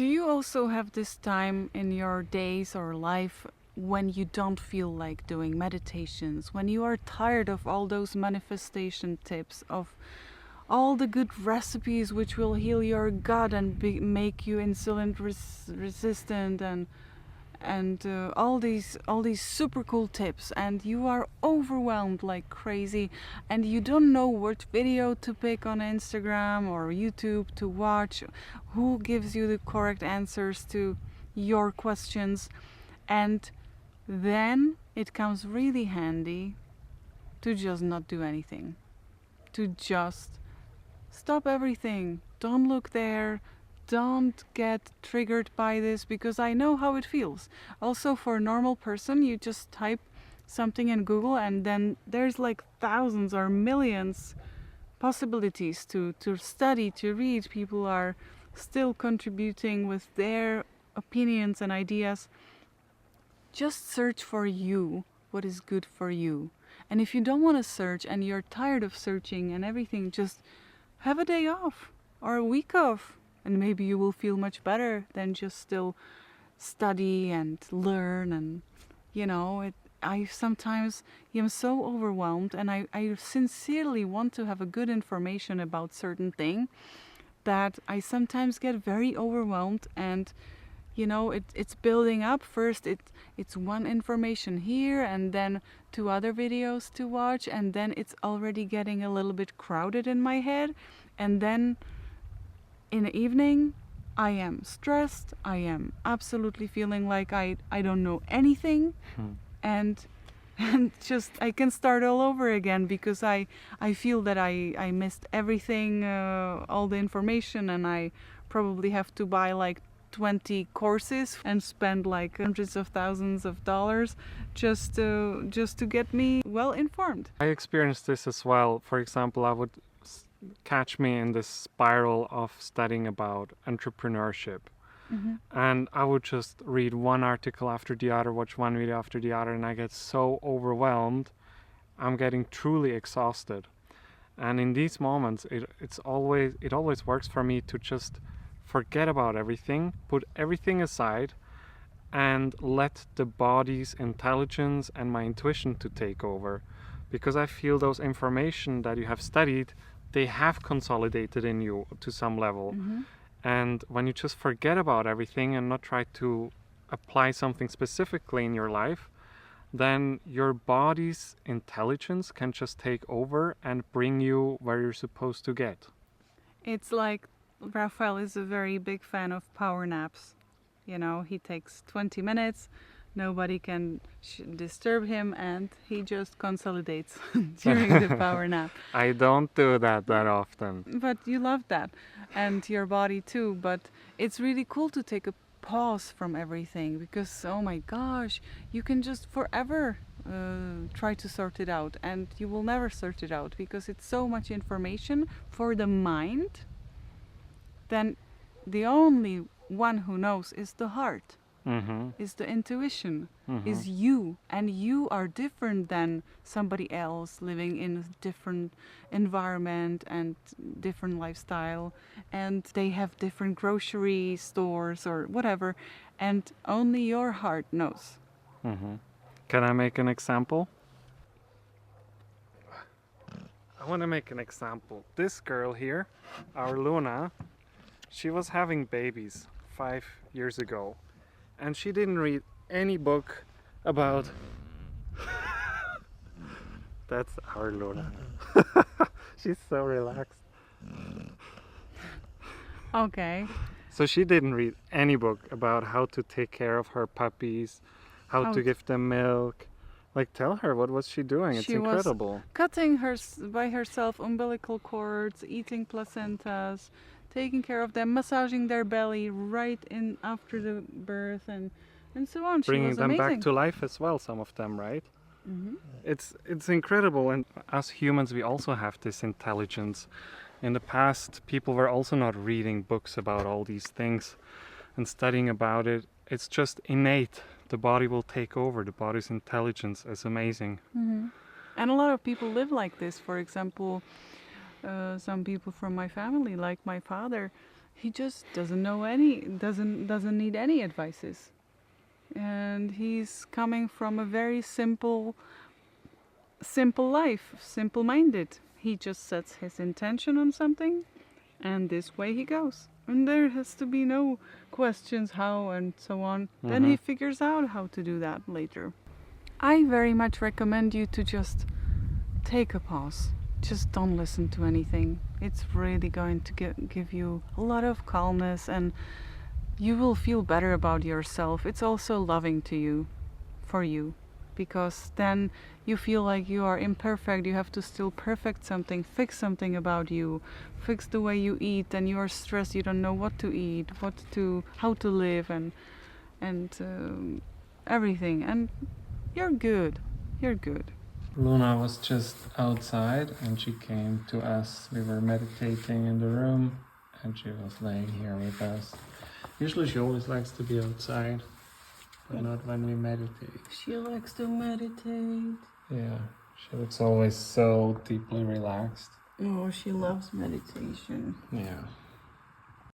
Do you also have this time in your days or life when you don't feel like doing meditations, when you are tired of all those manifestation tips, of all the good recipes which will heal your gut and make you insulin resistant, and all these super cool tips, and you are overwhelmed like crazy, and you don't know what video to pick on Instagram or YouTube to watch, who gives you the correct answers to your questions, and then it comes really handy to just not do anything, to just stop everything, don't look there, don't get triggered by this, because I know how it feels. Also, for a normal person, you just type something in Google and then there's like thousands or millions possibilities to study, to read. People are still contributing with their opinions and ideas. Just search for you, what is good for you. And if you don't want to search and you're tired of searching and everything, just have a day off or a week off. And maybe you will feel much better than just still study and learn. And, I sometimes am so overwhelmed, and I sincerely want to have a good information about certain thing, that I sometimes get very overwhelmed, and it's building up. First it's one information here, and then 2 other videos to watch, and then it's already getting a little bit crowded in my head, and then in the evening I am stressed. I am absolutely feeling like I don't know anything. and just I can start all over again, because I feel that I missed everything, all the information, and I probably have to buy like 20 courses and spend like hundreds of thousands of dollars just to get me well informed. I experienced this as well. For example, I would catch me in this spiral of studying about entrepreneurship. And I would just read one article after the other, watch one video after the other, and I get so overwhelmed. I'm getting truly exhausted. And in these moments, it always works for me to just forget about everything, put everything aside, and let the body's intelligence and my intuition to take over. Because I feel those information that you have studied, they have consolidated in you to some level. And when you just forget about everything and not try to apply something specifically in your life, then your body's intelligence can just take over and bring you where you're supposed to get. It's like Raphael is a very big fan of power naps. He takes 20 minutes, nobody can disturb him, and he just consolidates during the power nap. I don't do that often. But you love that, and your body too. But it's really cool to take a pause from everything, because oh my gosh, you can just forever try to sort it out, and you will never sort it out, because it's so much information for the mind. Then the only one who knows is the heart. Is the intuition, is you, and you are different than somebody else living in a different environment and different lifestyle, and they have different grocery stores or whatever, and only your heart knows. Can I make an example? I want to make an example. This girl here, our Luna, she was having babies 5 years ago. And she didn't read any book about... That's our Luna. She's so relaxed. Okay. So she didn't read any book about how to take care of her puppies, how to give them milk. Like, tell her, what was she doing? It's incredible. Was cutting by herself umbilical cords, eating placentas, taking care of them, massaging their belly right in after the birth, and so on. Bringing them back to life as well, some of them, right? It's incredible. And as humans, we also have this intelligence. In the past, people were also not reading books about all these things and studying about it. It's just innate. The body will take over. The body's intelligence is amazing. And a lot of people live like this. For example, some people from my family, like my father, he just doesn't need any advices. And he's coming from a very simple life, simple-minded. He just sets his intention on something, and this way he goes. And there has to be no questions how and so on. Then he figures out how to do that later. I very much recommend you to just take a pause. Just don't listen to anything. It's really going to give you a lot of calmness, and you will feel better about yourself. It's also loving to you, for you, because then you feel like you are imperfect. You have to still perfect something, fix something about you, fix the way you eat, and you are stressed. You don't know what to eat, how to live, and everything. And you're good. You're good. Luna was just outside and she came to us. We were meditating in the room and she was laying here with us. Usually she always likes to be outside, but not when we meditate. She likes to meditate. Yeah, she looks always so deeply relaxed. Oh, she loves meditation. Yeah.